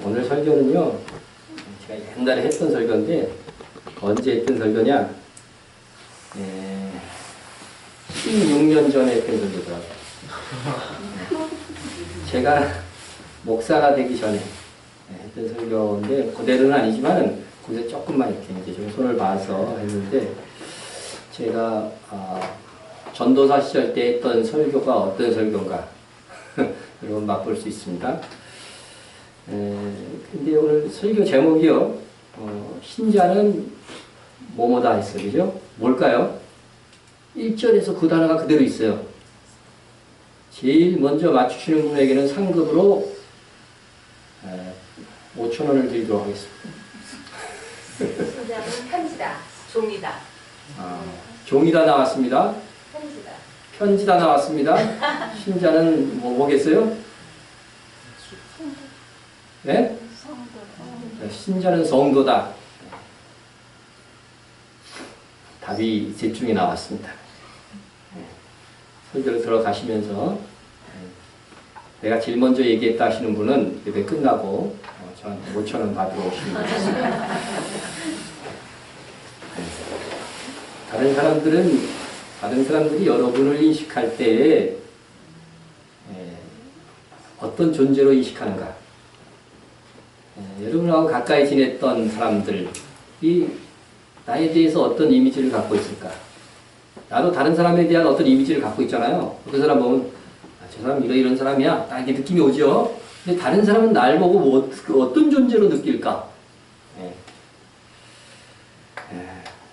오늘 설교는요, 제가 옛날에 했던 설교인데, 언제 했던 설교냐? 16년 전에 했던 설교더라고요. 제가 목사가 되기 전에 했던 설교인데, 그대로는 아니지만은, 거기서 조금만 이렇게 이제 좀 손을 봐서 했는데, 제가, 전도사 시절 때 했던 설교가 어떤 설교인가, 여러분 맛볼 수 있습니다. 근데 오늘 설교 제목이요, 신자는 뭐뭐다 했어요. 그죠? 뭘까요? 1절에서 그 단어가 그대로 있어요. 제일 먼저 맞추시는 분에게는 상급으로 5,000원을 드리도록 하겠습니다. 신자는 편지다. 종이다. 종이다 나왔습니다. 편지다. 편지다 나왔습니다. 신자는 뭐겠어요? 네? 신자는 성도다. 답이 셋 중에 나왔습니다. 설교를 들어가시면서 내가 제일 먼저 얘기했다 하시는 분은 예배 끝나고 저한테 5,000원 받으러 오시면 되겠습니다. 다른 사람들이 여러분을 인식할 때에 어떤 존재로 인식하는가? 여러분하고 가까이 지냈던 사람들이 나에 대해서 어떤 이미지를 갖고 있을까? 나도 다른 사람에 대한 어떤 이미지를 갖고 있잖아요. 그 사람 보면 저 사람 이런 사람이야. 딱 이렇게 느낌이 오죠. 근데 다른 사람은 날 보고 어떤 존재로 느낄까?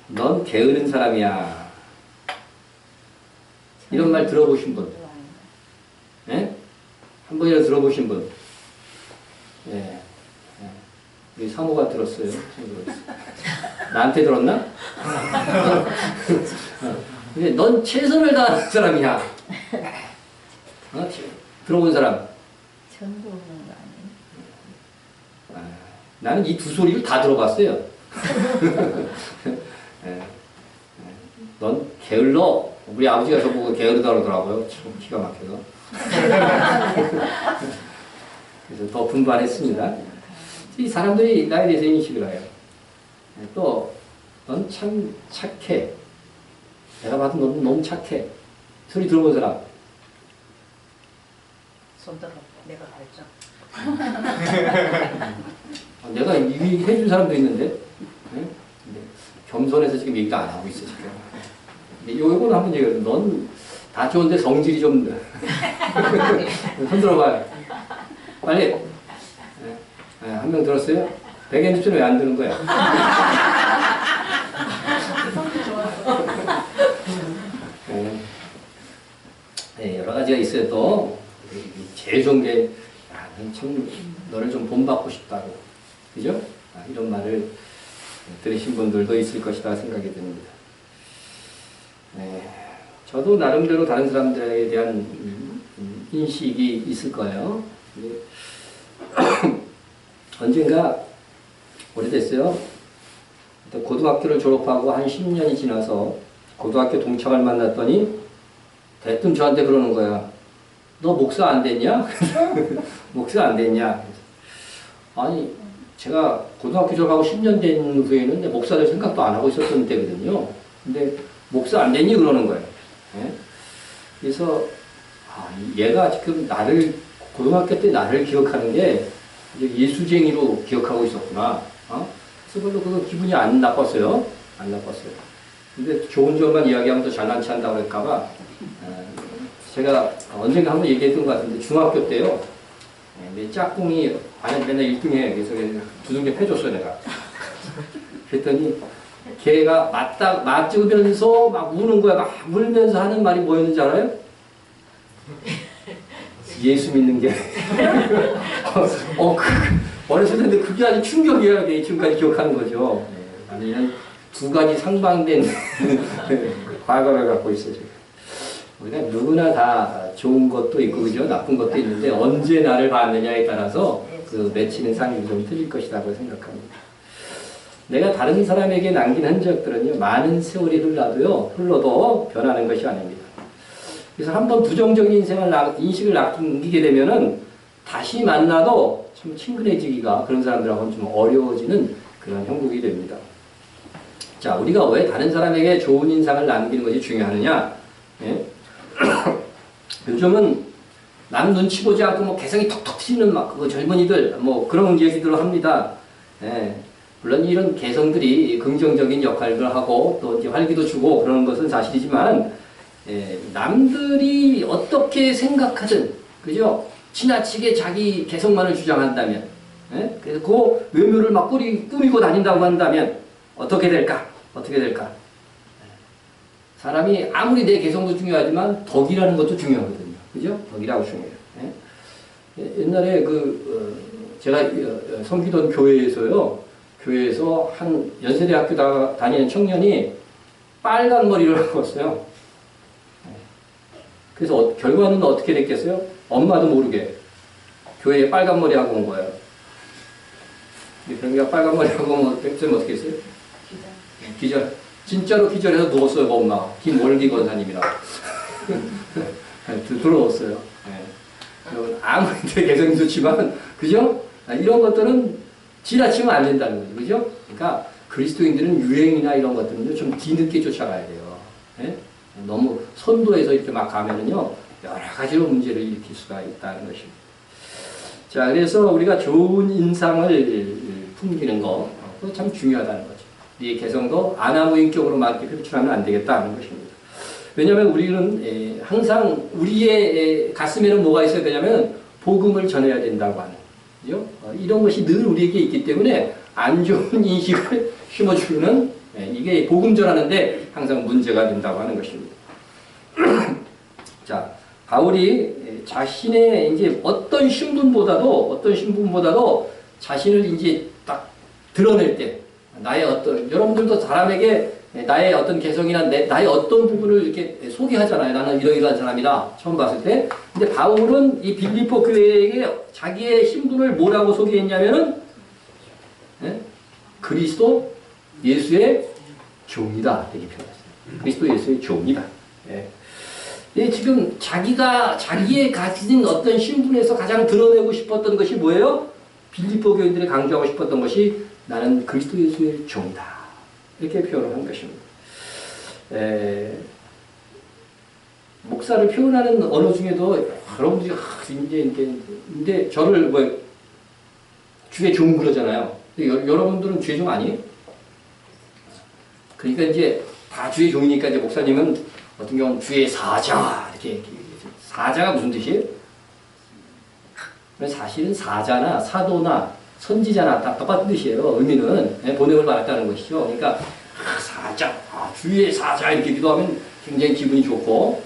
넌 게으른 사람이야. 이런 말 들어보신 분? 한 번이라도 들어보신 분? 우리 사모가 들었어요. 나한테 들었나? 근데 넌 최선을 다하는 사람이야. 들어본 사람? 처음 들어보는 거 아니에요? 나는 이 두 소리를 다 들어봤어요. 넌 게을러. 우리 아버지가 저보고 게으르다 그러더라고요. 참 기가 막혀서. 그래서 더 분발했습니다. 이 사람들이 나에 대해서 인식을 해요. 또, 넌 참 착해. 내가 봐도 넌 너무 착해. 소리 들어본 사람? 손들어. 내가 갈죠. 내가 이 해준 사람도 있는데, 겸손해서 지금 얘기도 안 하고 있어, 지금. 요거는 한번 얘기해요. 넌 다 좋은데 성질이 좀, 손 들어봐요. 빨리. 한 명 들었어요? 백엔집스는 왜 안 드는 거야? 여러 가지가 있어요. 또 제일 좋은 게 참 너를 좀 본받고 싶다고, 그죠? 이런 말을 들으신 분들도 있을 것이다 생각이 듭니다. 저도 나름대로 다른 사람들에 대한 인식이 있을 거예요. 언젠가 오래됐어요. 고등학교를 졸업하고 한 10년이 지나서 고등학교 동창을 만났더니 대뜸 저한테 그러는 거야. 너 목사 안 됐냐? 목사 안 됐냐? 아니, 제가 고등학교 졸업하고 10년 된 후에는 목사 될 생각도 안 하고 있었던 때거든요. 근데 목사 안 됐니? 그러는 거예요. 그래서 얘가 지금 고등학교 때 나를 기억하는 게 예수쟁이로 기억하고 있었구나. 그래서 별로 그거 기분이 안 나빴어요. 안 나빴어요. 근데 좋은 점만 이야기하면 더 잘난 체 한다고 할까봐, 제가 언젠가 한번 얘기했던 것 같은데, 중학교 때요, 내 짝꿍이 반에 맨날 1등 해. 그래서 두둥겨 패줬어, 내가. 그랬더니, 걔가 맞찍으면서 막 우는 거야. 막 울면서 하는 말이 뭐였는지 알아요? 예수 믿는 게. 어렸을 텐데 그게 아주 충격이야. 지금까지 기억하는 거죠. 아니면 두 가지 상반된 과거를 갖고 있어요. 우리가 누구나 다 좋은 것도 있고, 그죠? 나쁜 것도 있는데, 언제 나를 봤느냐에 따라서 그 맺히는 상이 좀 틀릴 것이라고 생각합니다. 내가 다른 사람에게 남긴 흔적들은요, 많은 세월이 흘러도 변하는 것이 아닙니다. 그래서 한번 부정적인 인식을 남기게 되면은 다시 만나도 참 친근해지기가 그런 사람들하고는 좀 어려워지는 그런 형국이 됩니다. 자, 우리가 왜 다른 사람에게 좋은 인상을 남기는 것이 중요하느냐? 예? 요즘은 남 눈치 보지 않고 뭐 개성이 톡톡 튀는 막 그 젊은이들 뭐 그런 얘기들을 합니다. 예. 물론 이런 개성들이 긍정적인 역할을 하고 또 이제 활기도 주고 그러는 것은 사실이지만 예, 남들이 어떻게 생각하든 그죠? 지나치게 자기 개성만을 주장한다면 예? 그래서 그 외모를 막 꾸미고 다닌다고 한다면 어떻게 될까? 어떻게 될까? 사람이 아무리 내 개성도 중요하지만 덕이라는 것도 중요하거든요. 그죠? 덕이라고 중요해요. 예? 옛날에 제가 섬기던 교회에서요. 교회에서 한 연세대학교 다니는 청년이 빨간 머리를 하고 왔어요. 그래서 결과는 어떻게 됐겠어요? 엄마도 모르게 교회에 빨간 머리 하고 온 거예요. 그러니까 빨간 머리 하고 오면 어떻게 했어요? 기절. 진짜로 기절해서 누웠어요, 엄마가. 김월기 권사님이랑. 들어왔어요. 여러분, 아무리 내 개성이 좋지만, 그죠? 이런 것들은 지나치면 안 된다는 거죠. 그죠? 그러니까 그리스도인들은 유행이나 이런 것들은 좀 뒤늦게 쫓아가야 돼요. 예? 너무 선도해서 이렇게 막 가면은요, 여러 가지로 문제를 일으킬 수가 있다는 것입니다. 자, 그래서 우리가 좋은 인상을 풍기는 거, 그거 참 중요하다는 거죠. 네 개성도 아나무인격으로만 이렇게 표출하면 안 되겠다는 것입니다. 왜냐하면 우리는 항상 우리의 가슴에는 뭐가 있어야 되냐면 복음을 전해야 된다고 하는 거죠. 이런 것이 늘 우리에게 있기 때문에 안 좋은 인식을 심어주는 이게 복음 전하는데 항상 문제가 된다고 하는 것입니다. 자, 바울이 자신의 이제 어떤 신분보다도 자신을 이제 딱 드러낼 때 나의 여러분들도 사람에게 나의 어떤 개성이나 나의 어떤 부분을 이렇게 소개하잖아요. 나는 이러이러한 사람이다. 처음 봤을 때. 근데 바울은 이 빌립보 교회에게 자기의 신분을 뭐라고 소개했냐면은, 그리스도 예수의 종이다. 이렇게 표현했어요. 그리스도 예수의 종이다. 예. 지금 자기의 가진 어떤 신분에서 가장 드러내고 싶었던 것이 뭐예요? 빌립보 교인들이 강조하고 싶었던 것이 나는 그리스도 예수의 종이다. 이렇게 표현을 한 것입니다. 목사를 표현하는 언어 중에도 여러분들이 근데 저를 주의 종 그러잖아요. 여러분들은 주의 종 아니에요? 그러니까 이제 다 주의 종이니까 이제 목사님은 어떤 경우는 주의 사자 이렇게 사자가 무슨 뜻이에요? 사실은 사자나 사도나 선지자나 다 똑같은 뜻이에요. 의미는 보냄을 받았다는 것이죠. 그러니까 사자, 주의 사자 이렇게 기도하면 굉장히 기분이 좋고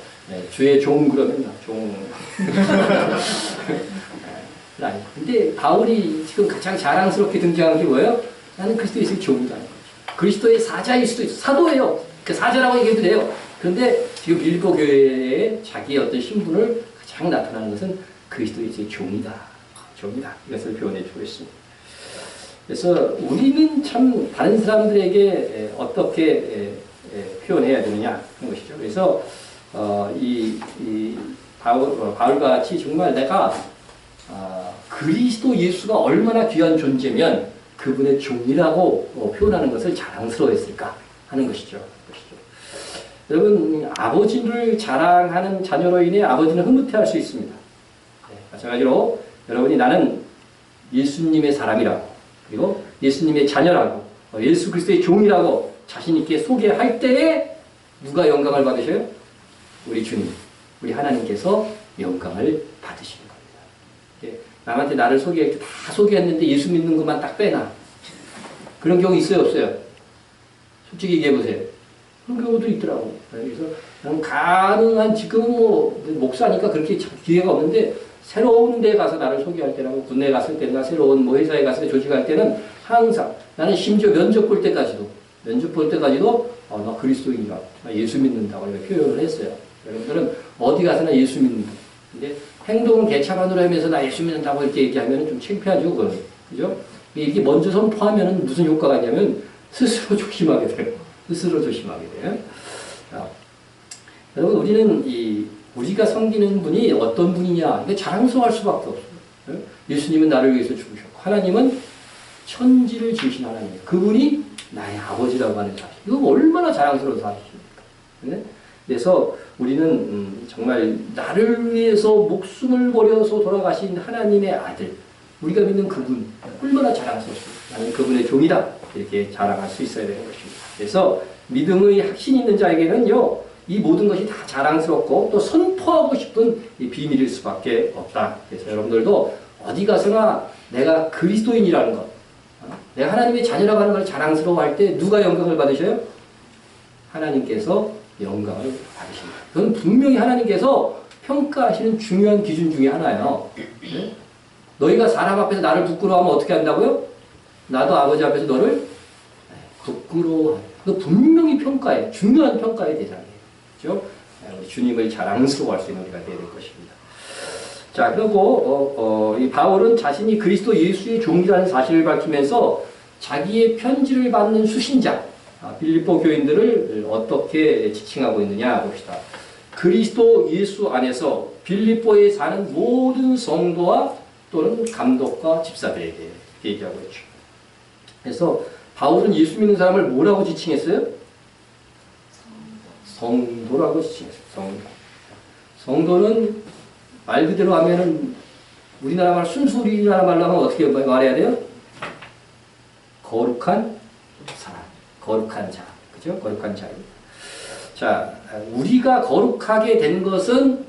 주의 종 그러면 종. 근데 바울이 지금 가장 자랑스럽게 등장한 게 뭐예요? 나는 그리스도 예수의 종이라는 거죠. 그리스도의 사자일 수도 있어요. 사도예요. 그 사자라고 얘기해도 돼요. 그런데 지금 빌립보 교회의 자기의 어떤 신분을 가장 나타나는 것은 그리스도 예수의 종이다. 종이다. 이것을 표현해 주고 있습니다. 그래서 우리는 참 다른 사람들에게 어떻게 표현해야 되느냐 하는 것이죠. 그래서 바울과 같이 정말 내가 그리스도 예수가 얼마나 귀한 존재면 그분의 종이라고 표현하는 것을 자랑스러워했을까 하는 것이죠. 여러분, 아버지를 자랑하는 자녀로 인해 아버지는 흐뭇해할 수 있습니다. 마찬가지로 여러분이 나는 예수님의 사람이라고 그리고 예수님의 자녀라고 예수 그리스도의 종이라고 자신 있게 소개할 때에 누가 영광을 받으셔요? 우리 주님, 우리 하나님께서 영광을 받으시는 겁니다. 남한테 나를 소개할 때 다 소개했는데 예수 믿는 것만 딱 빼놔. 그런 경우 있어요, 없어요? 솔직히 얘기해보세요. 그런 경우도 있더라고. 그래서 가능한 지금은 목사니까 그렇게 기회가 없는데 새로운 데 가서 나를 소개할 때라고 군대 갔을 때나 새로운 회사에 갔을 때 조직할 때는 항상 나는 심지어 면접 볼 때까지도 나 그리스도인이다. 나 예수 믿는다고 이렇게 표현을 했어요. 여러분들은 어디 가서나 예수 믿는다. 근데 행동은 개차반으로 하면서 나 예수 믿는다고 이렇게 얘기하면 좀 창피하죠, 그거는. 그죠? 이게 먼저 선포하면 무슨 효과가 있냐면 스스로 조심하게 돼요. 스스로 조심하게 돼요. 여러분, 우리는 우리가 섬기는 분이 어떤 분이냐, 이게 자랑스러워할 수밖에 없어요. 예수님은 나를 위해서 죽으셨고 하나님은 천지를 지으신 하나님이에요. 그분이 나의 아버지라고 하는 사실. 이거 얼마나 자랑스러운 사실입니까? 네? 그래서 우리는 정말 나를 위해서 목숨을 버려서 돌아가신 하나님의 아들, 우리가 믿는 그분 얼마나 자랑스럽습니까? 나는 그분의 종이다 이렇게 자랑할 수 있어야 되는 것입니다. 그래서 믿음의 확신이 있는 자에게는요 이 모든 것이 다 자랑스럽고 또 선포하고 싶은 이 비밀일 수밖에 없다. 그래서 여러분들도 어디 가서나 내가 그리스도인이라는 것, 내가 하나님의 자녀라고 하는 걸 자랑스러워할 때 누가 영광을 받으셔요? 하나님께서 영광을 받으십니다. 그건 분명히 하나님께서 평가하시는 중요한 기준 중에 하나예요. 네? 너희가 사람 앞에서 나를 부끄러워하면 어떻게 한다고요? 나도 아버지 앞에서 너를 부끄러워한다. 그 분명히 평가해, 중요한 평가의 대상이에요. 그렇죠? 우리 주님을 자랑스러워할 수 있는 우리가 되어야 될 것입니다. 자, 그리고 이 바울은 자신이 그리스도 예수의 종이라는 사실을 밝히면서 자기의 편지를 받는 수신자 빌립보 교인들을 어떻게 지칭하고 있느냐 봅시다. 그리스도 예수 안에서 빌립보에 사는 모든 성도와 또는 감독과 집사들에게 얘기하고 있죠. 그래서 바울은 예수 믿는 사람을 뭐라고 지칭했어요? 성도라고 지칭했어요. 성도는 말 그대로 하면은 우리나라 말 순수 우리나라 말로 하면 어떻게 말해야 돼요? 거룩한 사람, 거룩한 자, 그죠? 거룩한 자입니다. 자, 우리가 거룩하게 된 것은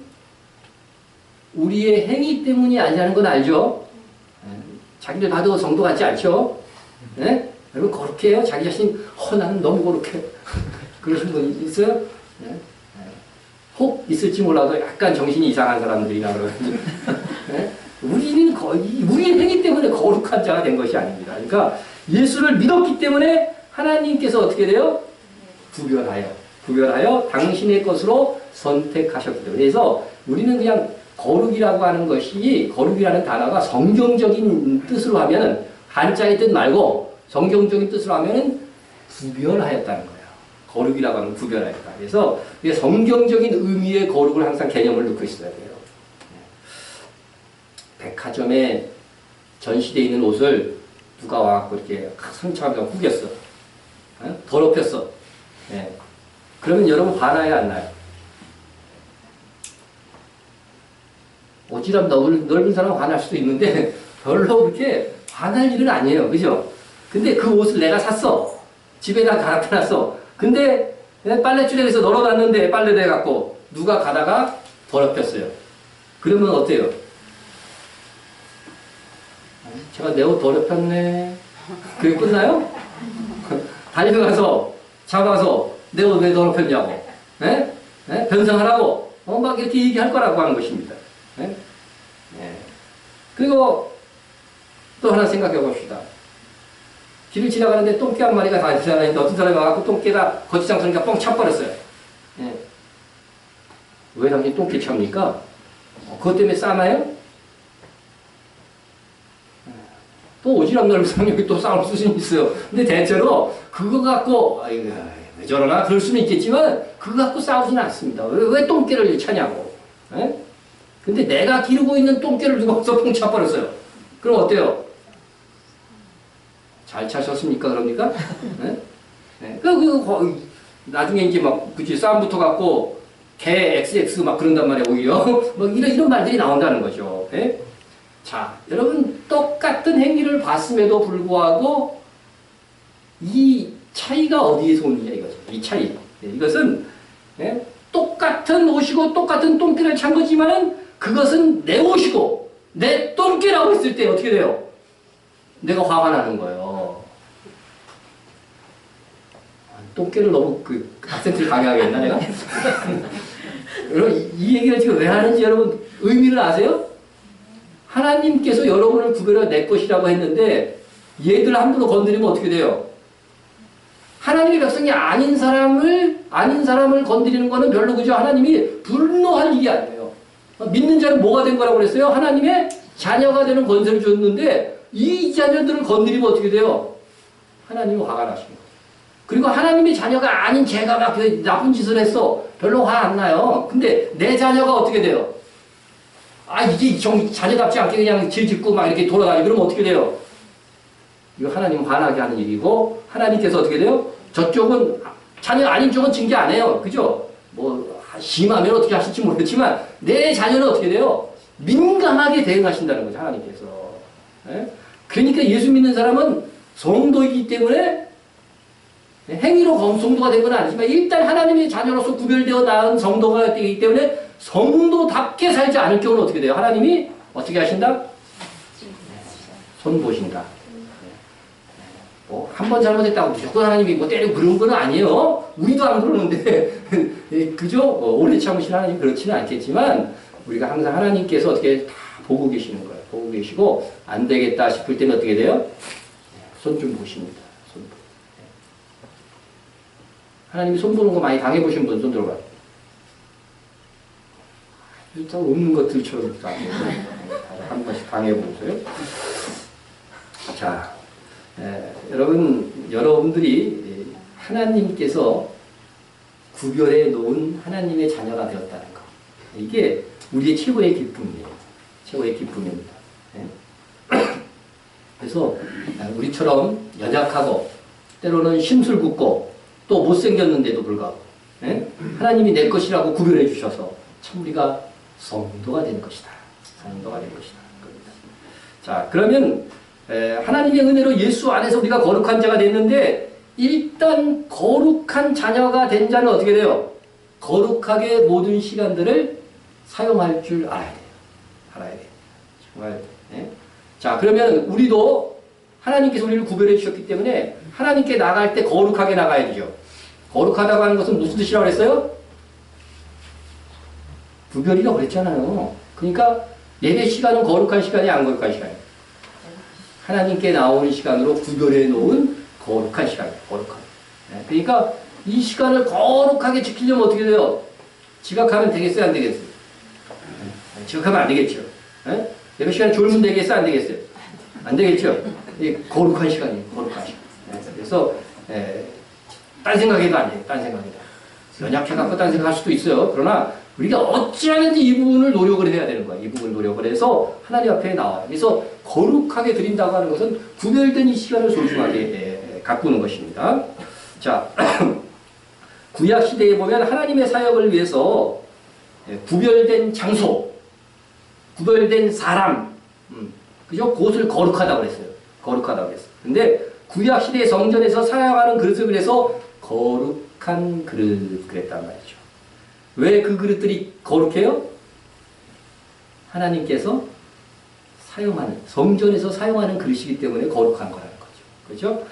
우리의 행위 때문이 아니라는 건 알죠? 자기들 봐도 성도 같지 않죠? 네? 여러분 거룩해요? 자기 자신, 나는 너무 거룩해. 그러신 분 있어요? 네? 혹 있을지 몰라도 약간 정신이 이상한 사람들이나 그러는지. 네? 우리는 우리의 행위 때문에 거룩한 자가 된 것이 아닙니다. 그러니까 예수를 믿었기 때문에 하나님께서 어떻게 돼요? 구별하여 당신의 것으로 선택하셨기 때문에. 그래서 우리는 그냥 거룩이라고 하는 것이, 거룩이라는 단어가 성경적인 뜻으로 하면은, 한자의 뜻 말고 성경적인 뜻으로 하면은 구별하였다는 거예요. 거룩이라고 하면 구별하였다. 그래서 성경적인 의미의 거룩을 항상 개념을 넣고 있어야 돼요. 백화점에 전시되어 있는 옷을 누가 와갖고 이렇게 상처하면서 구겼어. 더럽혔어. 네. 그러면 여러분 화나요, 안 나요? 오지랖 넓은 사람은 화날 수도 있는데 별로 그렇게 화날 일은 아니에요. 그죠? 근데 그 옷을 내가 샀어. 집에다 갈아펴놨어. 근데 빨래줄에서 널어놨는데 빨래대 갖고 누가 가다가 더럽혔어요. 그러면 어때요? 제가 내 옷 더럽혔네. 그게 끝나요? 달려가서 잡아서 내 옷 왜 더럽혔냐고. 네? 네? 변상하라고. 막 이렇게 얘기할 거라고 하는 것입니다. 네? 네. 그리고 또 하나 생각해 봅시다. 길을 지나가는데 똥개 한 마리가 다 지나가는데 어떤 사람이 와갖고 똥개가 거치장 서니까 뻥 차버렸어요. 네. 왜 당신 똥개 찹니까? 그것 때문에 싸나요? 또 오지랖 넓은 사람이 여기 또 싸울 수는 있어요. 근데 대체로 그거 갖고 왜 저러나 그럴 수는 있겠지만 그거 갖고 싸우지는 않습니다. 왜 똥개를 차냐고. 네? 근데 내가 기르고 있는 똥개를 누가 와서 뻥 차버렸어요. 그럼 어때요? 잘 차셨습니까? 그럽니까? 네? 네. 나중에 이제 막, 그치, 싸움 붙어갖고, 개 XX 막 그런단 말이야, 오히려. 뭐 이런 말들이 나온다는 거죠. 네? 자, 여러분, 똑같은 행위를 봤음에도 불구하고, 이 차이가 어디에서 오느냐, 이거죠. 이 차이. 네, 이것은, 네? 똑같은 옷이고, 똑같은 똥개를 찬 거지만은, 그것은 내 옷이고, 내 똥개라고 했을 때 어떻게 돼요? 내가 화가 나는 거예요. 똥개를 너무 악센트를 강하게 했나 내가? 여러분 이 얘기를 지금 왜 하는지 여러분 의미를 아세요? 하나님께서 여러분을 구별해 내 것이라고 했는데 얘들 함부로 건드리면 어떻게 돼요? 하나님의 백성이 아닌 사람을 건드리는 거는 별로 그죠? 하나님이 불노할 일이 아니에요. 믿는 자는 뭐가 된 거라고 그랬어요? 하나님의 자녀가 되는 권세를 줬는데 이 자녀들을 건드리면 어떻게 돼요? 하나님이 화가 나시는 거예요. 그리고 하나님의 자녀가 아닌 제가 막 나쁜 짓을 했어. 별로 화 안 나요. 근데 내 자녀가 어떻게 돼요? 이게 자녀답지 않게 그냥 질 짓고 막 이렇게 돌아다니고 그러면 어떻게 돼요? 이거 하나님 화나게 하는 일이고, 하나님께서 어떻게 돼요? 저쪽은, 자녀 아닌 쪽은 징계 안 해요. 그죠? 뭐, 심하면 어떻게 하실지 모르겠지만, 내 자녀는 어떻게 돼요? 민감하게 대응하신다는 거죠, 하나님께서. 예? 그러니까 예수 믿는 사람은 성도이기 때문에 행위로 성도가 된 건 아니지만 일단 하나님의 자녀로서 구별되어 낳은 성도가 되기 때문에 성도답게 살지 않을 경우는 어떻게 돼요? 하나님이 어떻게 하신다? 손 보신다. 뭐 한 번 잘못했다고 무조건 하나님이 뭐 때리고 그런 건 아니에요. 우리도 안 그러는데 그죠? 오래 참으신 하나님 그렇지는 않겠지만 우리가 항상 하나님께서 어떻게 다 보고 계시는 거예요. 보고 계시고 안 되겠다 싶을 때는 어떻게 돼요? 손 좀 보십니다. 손. 하나님이 손 보는 거 많이 당해보신 분 손 들어봐요. 일단 없는 것들처럼 한 번씩 당해보세요. 자, 여러분들이 하나님께서 구별해 놓은 하나님의 자녀가 되었다는 것. 이게 우리의 최고의 기쁨이에요. 최고의 기쁨입니다. 그래서 우리처럼 연약하고 때로는 심술궂고 또 못생겼는데도 불구하고 하나님이 내 것이라고 구별해 주셔서 참 우리가 성도가 된 것이다. 성도가 된 것이다. 자, 그러면 하나님의 은혜로 예수 안에서 우리가 거룩한 자가 됐는데 일단 거룩한 자녀가 된 자는 어떻게 돼요? 거룩하게 모든 시간들을 사용할 줄 알아야 돼요. 알아야 돼요. 정말. 자, 그러면 우리도 하나님께서 우리를 구별해 주셨기 때문에 하나님께 나갈 때 거룩하게 나가야 되죠. 거룩하다고 하는 것은 무슨 뜻이라고 그랬어요? 구별이라고 그랬잖아요. 그러니까 예배 시간은 거룩한 시간이 안 거룩한 시간이에요. 하나님께 나오는 시간으로 구별해 놓은 거룩한 시간이에요. 거룩한. 그러니까 이 시간을 거룩하게 지키려면 어떻게 돼요? 지각하면 되겠어요? 안 되겠어요? 지각하면 안 되겠죠. 예배 시간에 졸면 되겠어요? 안 되겠어요? 안 되겠죠? 거룩한 시간이에요. 거룩한 시간. 그래서 딴 생각해도 안 돼요. 딴 생각해도. 연약해갖고 딴 생각할 수도 있어요. 그러나 우리가 어찌하든지 이 부분을 노력을 해야 되는 거예요. 이 부분을 노력을 해서 하나님 앞에 나와요. 그래서 거룩하게 드린다고 하는 것은 구별된 이 시간을 소중하게 가꾸는 것입니다. 자, 구약 시대에 보면 하나님의 사역을 위해서 구별된 장소, 구별된 사람, 그죠? 그것을 거룩하다고 그랬어요. 거룩하다고 그랬어요. 근데 구약 시대 성전에서 사용하는 그릇을 그래서 거룩한 그릇 그랬단 말이죠. 왜 그 그릇들이 거룩해요? 하나님께서 사용하는, 성전에서 사용하는 그릇이기 때문에 거룩한 거라는 거죠. 그렇죠?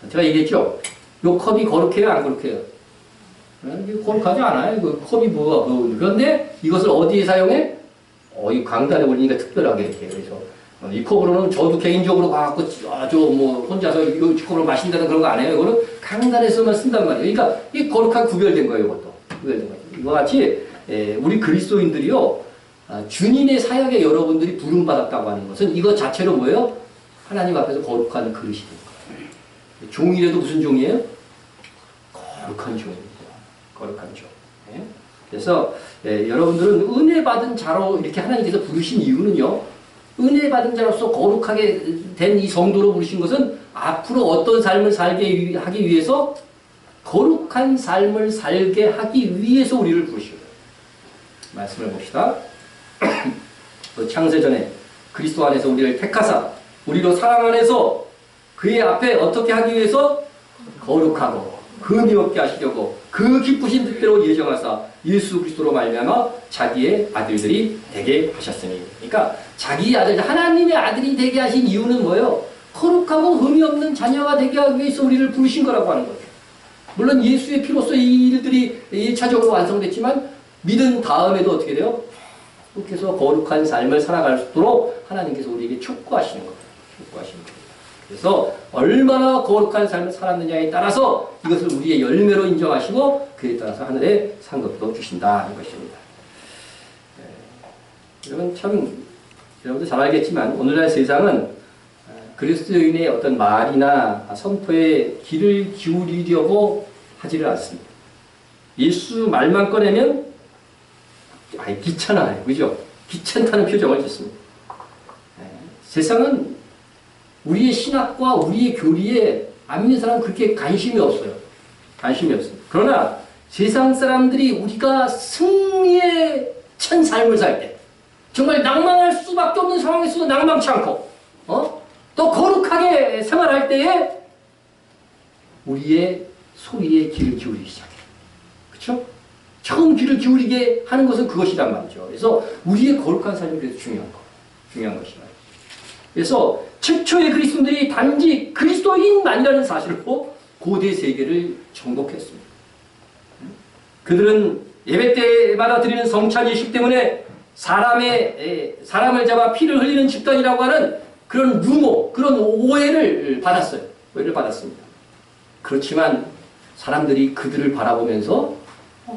제가 얘기했죠? 요 컵이 거룩해요? 안 거룩해요? 거룩하지 않아요. 그 컵이 그런데 이것을 어디에 사용해? 이 강단에 올리니까 특별하게 이렇게. 그래서 이 컵으로는 저도 개인적으로 가갖고 혼자서 이 컵으로 마신다는 그런 거 안 해요. 이거는 강단에서만 쓴단 말이에요. 그러니까 이 거룩한 구별된 거예요. 이것도. 구별된 거예요. 이와 같이 우리 그리스도인들이요. 주님의 사역에 여러분들이 부름받았다고 하는 것은 이것 자체로 뭐예요? 하나님 앞에서 거룩한 그릇이 된 거예요. 종이라도 무슨 종이에요? 거룩한 종입니다. 거룩한 종. 그래서 여러분들은 은혜 받은 자로 이렇게 하나님께서 부르신 이유는요. 은혜 받은 자로서 거룩하게 된 이 성도로 부르신 것은 앞으로 어떤 삶을 살게 하기 위해서 거룩한 삶을 살게 하기 위해서 우리를 부르신 거예요. 말씀을 봅시다. 창세전에 그리스도 안에서 우리를 택하사 우리로 사랑 안에서 그의 앞에 어떻게 하기 위해서 거룩하고 흠이 없게 하시려고 그 기쁘신 뜻대로 예정하사 예수 그리스도로 말미암아 자기의 아들들이 되게 하셨으니. 그러니까 자기의 아들, 하나님의 아들이 되게 하신 이유는 뭐예요? 거룩하고 흠이 없는 자녀가 되게 하기 위해서 우리를 부르신 거라고 하는 거죠. 물론 예수의 피로서 이 일들이 1차적으로 완성됐지만 믿은 다음에도 어떻게 돼요? 계속해서 거룩한 삶을 살아갈 수 있도록 하나님께서 우리에게 촉구하시는 거예요. 촉구하시는 거예요. 그래서 얼마나 거룩한 삶을 살았느냐에 따라서 이것을 우리의 열매로 인정하시고 그에 따라서 하늘의 상급도 주신다 이 것입니다. 여러분 참 여러분도 잘 알겠지만 오늘날 세상은 그리스도인의 어떤 말이나 선포에 귀를 기울이려고 하지를 않습니다. 예수 말만 꺼내면 귀찮아요. 그죠? 귀찮다는 표정을 짓습니다. 세상은 우리의 신학과 우리의 교리에 안 믿는 사람은 그렇게 관심이 없어요. 관심이 없어요. 그러나 세상 사람들이 우리가 승리에 찬 삶을 살 때, 정말 낭만할 수밖에 없는 상황에서도 낭만치 않고, 또 거룩하게 생활할 때에 우리의 소리에 귀를 기울이기 시작해요. 그렇죠? 처음 귀를 기울이게 하는 것은 그것이란 말이죠. 그래서 우리의 거룩한 삶이 그래서 중요한 것이다. 그래서 최초의 그리스도인들이 단지 그리스도인만이라는 사실로 고대 세계를 정복했습니다. 그들은 예배 때마다 드리는 성찬 예식 때문에 사람을 잡아 피를 흘리는 집단이라고 하는 그런 루머, 그런 오해를 받았어요. 오해를 받았습니다. 그렇지만 사람들이 그들을 바라보면서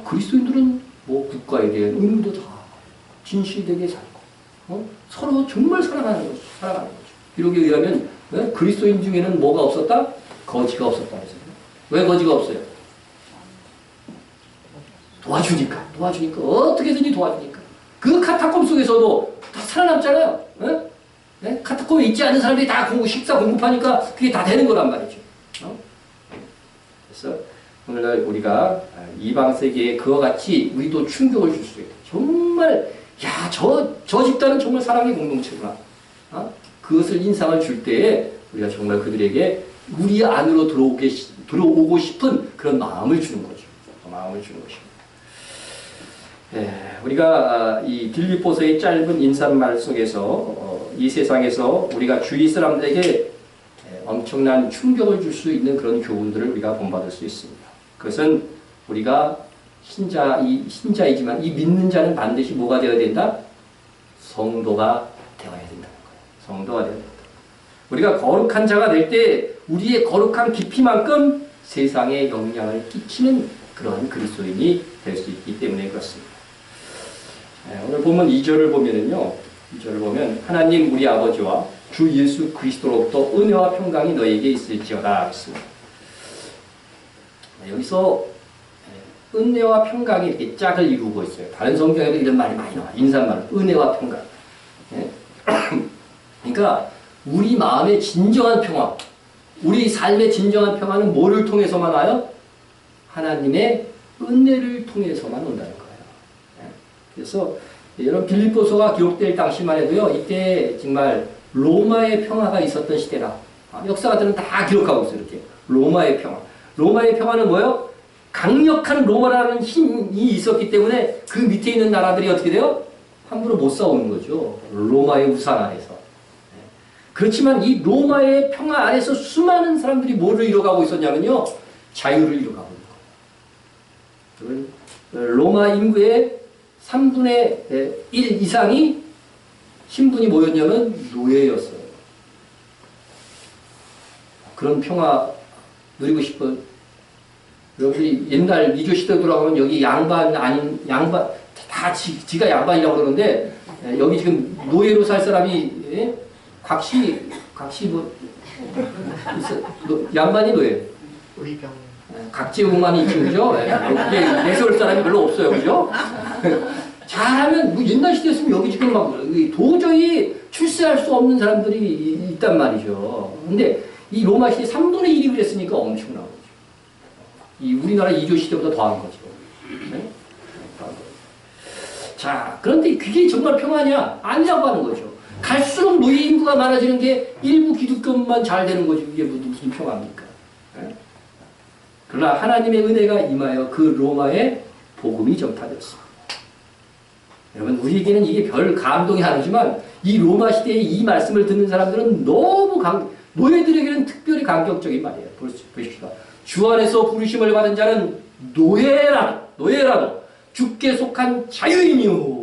그리스도인들은 뭐 국가에 대한 의무도 다 진실되게 살고 서로 정말 사랑하는 거죠. 기록에 의하면 그리스도인 중에는 뭐가 없었다? 거지가 없었다. 왜 거지가 없어요? 도와주니까 어떻게든지 도와주니까 그 카타콤 속에서도 다 살아남잖아요. 카타콤에 있지 않은 사람들이 다 식사 공급하니까 그게 다 되는 거란 말이죠. 그래서 오늘날 우리가 이방 세계에 그와 같이 우리도 충격을 줄 수 있다. 정말 저 집단은 정말 사랑의 공동체구나. 그것을 인상을 줄 때에 우리가 정말 그들에게 우리 안으로 들어오고 싶은 그런 마음을 주는 거죠. 마음을 주는 것입니다. 우리가 이 빌립보서의 짧은 인사말 속에서 이 세상에서 우리가 주위 사람들에게 엄청난 충격을 줄 수 있는 그런 교훈들을 우리가 본받을 수 있습니다. 그것은 우리가 신자이지만 이 믿는 자는 반드시 뭐가 되어야 된다? 성도가 되어야 된다는 거예요. 성도가 되어야 된다. 우리가 거룩한 자가 될 때 우리의 거룩한 깊이만큼 세상에 영향을 끼치는 그런 그리스도인이 될 수 있기 때문에 그렇습니다. 오늘 본문 2절을 보면은요. 2절을 보면 하나님 우리 아버지와 주 예수 그리스도로부터 은혜와 평강이 너에게 있을지어다 했습니다. 여기서 은혜와 평강이 이렇게 짝을 이루고 있어요. 다른 성경에도 이런 말이 많이 나와요. 인사말, 은혜와 평강. 그러니까 우리 마음의 진정한 평화, 우리 삶의 진정한 평화는 뭐를 통해서만 와요? 하나님의 은혜를 통해서만 온다는 거예요. 그래서 여러분 빌립보서가 기록될 당시만 해도요. 이때 정말 로마의 평화가 있었던 시대라. 역사가들은 다 기록하고 있어요. 이렇게 로마의 평화. 로마의 평화는 뭐예요? 강력한 로마라는 힘이 있었기 때문에 그 밑에 있는 나라들이 어떻게 돼요? 함부로 못 싸우는 거죠. 로마의 우상 아래서. 그렇지만 이 로마의 평화 안에서 수많은 사람들이 뭐를 이뤄가고 있었냐면요. 자유를 이뤄가고 있는 거예요. 로마 인구의 3분의 1 이상이 신분이 뭐였냐면 노예였어요. 그런 평화 누리고 싶은 여러분들이 옛날 미조 시대 돌아가면 여기 양반 아닌 양반 다 지가 양반이라고 그러는데 여기 지금 노예로 살 사람이 각시 뭐 양반이 노예. 의병. 각지웅만이 있죠, 그죠? 여기에 내세울 사람이 별로 없어요, 그죠? 잘하면 뭐 옛날 시대였으면 여기 지금 막 도저히 출세할 수 없는 사람들이 있단 말이죠. 근데 이 로마 시대 3분의 1이 그랬으니까 엄청난 거죠. 이 우리나라 2조 시대보다 더한 거죠. 네? 자, 그런데 그게 정말 평화냐? 아니라고 하는 거죠. 갈수록 노예 인구가 많아지는 게 일부 기독교만 잘 되는 거지. 이게 무슨 평화입니까? 네? 그러나 하나님의 은혜가 임하여 그 로마에 복음이 전파되었습니다. 여러분 우리에게는 이게 별 감동이 아니지만 이 로마 시대의 이 말씀을 듣는 사람들은 너무 노예들에게는 특별히 감격적인 말이에요. 보십시다. 주 안에서 부르심을 받은 자는 노예라도 주께 속한 자유인이요.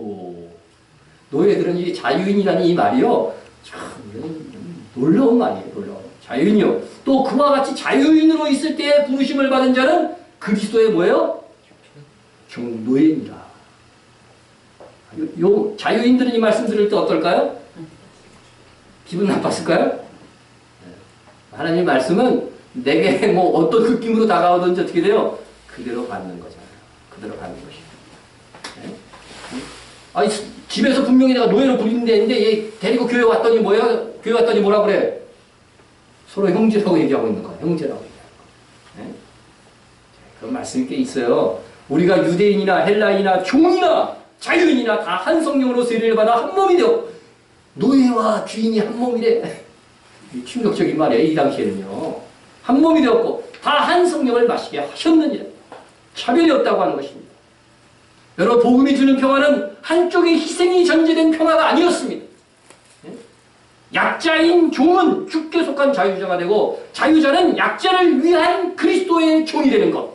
노예들은 이 자유인이라는 이 말이요. 참 놀라운 말이에요. 놀라운. 자유인이요. 또 그와 같이 자유인으로 있을 때 부르심을 받은 자는 그리스도의 뭐예요? 노예입니다. 요 자유인들은 이 말씀 들을 때 어떨까요? 기분 나빴을까요? 하나님 말씀은 내게 뭐 어떤 느낌으로 다가오든지 어떻게 돼요? 그대로 받는 거잖아요. 그대로 받는 것입니다. 네? 아니, 집에서 분명히 내가 노예로 부린다는데 얘 데리고 교회 왔더니 뭐야? 교회 왔더니 뭐라 그래? 서로 형제라고 얘기하고 있는 거야. 형제라고 얘기하는 거야. 네? 그런 말씀이 꽤 있어요. 우리가 유대인이나 헬라인이나 종이나 자유인이나 다 한 성령으로 세례를 받아 한 몸이 되어 노예와 주인이 한 몸이래. 충격적인 말이에요. 이 당시에는요. 한 몸이 되었고 다 한 성령을 마시게 하셨느니라. 차별이 없다고 하는 것입니다. 여러분, 복음이 주는 평화는 한쪽의 희생이 전제된 평화가 아니었습니다. 약자인 종은 주께 속한 자유자가 되고 자유자는 약자를 위한 그리스도의 종이 되는 것.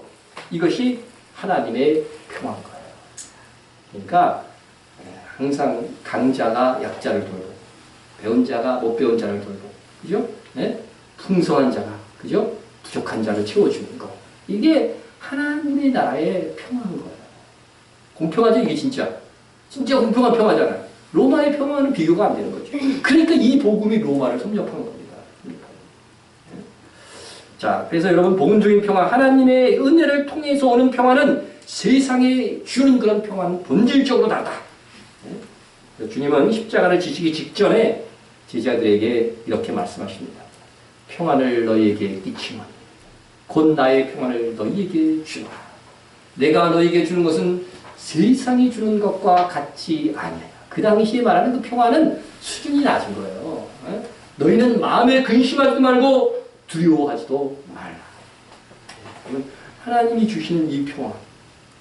이것이 하나님의 평화인 거예요. 그러니까 항상 강자가 약자를 돌보고 배운 자가 못 배운 자를 돌보고, 그죠? 네? 풍성한 자가, 그죠? 부족한 자를 채워주는 것. 이게 하나님의 나라의 평화인 거예요. 공평하죠, 이게 진짜. 진짜 공평한 평화잖아요. 로마의 평화는 비교가 안 되는 거죠. 그러니까 이 복음이 로마를 섭렵한 겁니다. 자, 그래서 여러분, 복음적인 평화, 하나님의 은혜를 통해서 오는 평화는 세상에 주는 그런 평화는 본질적으로 다르다. 주님은 십자가를 지시기 직전에 제자들에게 이렇게 말씀하십니다. 평안을 너희에게 끼치면 곧 나의 평안을 너희에게 주노라. 내가 너희에게 주는 것은 세상이 주는 것과 같이 아니야. 그 당시에 말하는 그 평화는 수준이 낮은 거예요. 너희는 마음에 근심하지도 말고 두려워하지도 말라. 하나님이 주시는 이 평화,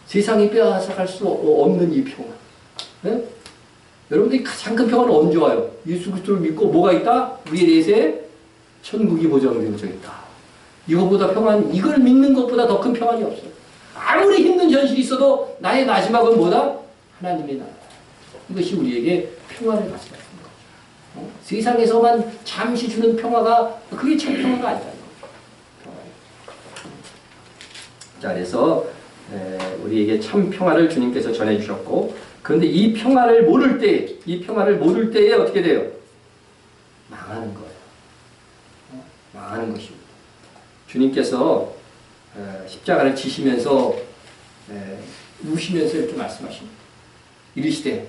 세상이 빼앗아갈 수 없는 이 평화. 네? 여러분들이 가장 큰 평화는 언제 와요? 예수 그리스도를 믿고 뭐가 있다? 우리에 대해서 천국이 보장되어져 있다. 이것보다 평안, 이걸 믿는 것보다 더 큰 평안이 없어요. 아무리 힘든 현실이 있어도 나의 마지막은 뭐다? 하나님의 나라. 이것이 우리에게 평화를 가져다 주는 거죠. 세상에서만 잠시 주는 평화가 그게 참 평화가 아니라는 거죠. 자, 그래서 우리에게 참 평화를 주님께서 전해주셨고, 그런데 이 평화를 모를 때에 어떻게 돼요? 망하는 거예요. 망하는 것입니다. 주님께서 십자가를 지시면서 우시면서 이렇게 말씀하십니다. 이르시되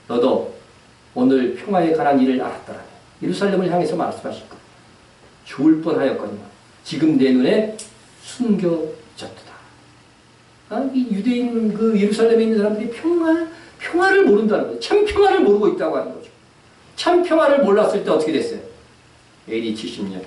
너도 오늘 평화에 관한 일을 알았더라. 예루살렘을 향해서 말씀하실 것. 좋을 뻔하였거니와 지금 내 눈에 숨겨졌도다. 이 유대인 그 예루살렘에 있는 사람들이 평화를 모른다는 거예요. 참 평화를 모르고 있다고 하는 거죠. 참 평화를 몰랐을 때 어떻게 됐어요? AD 70년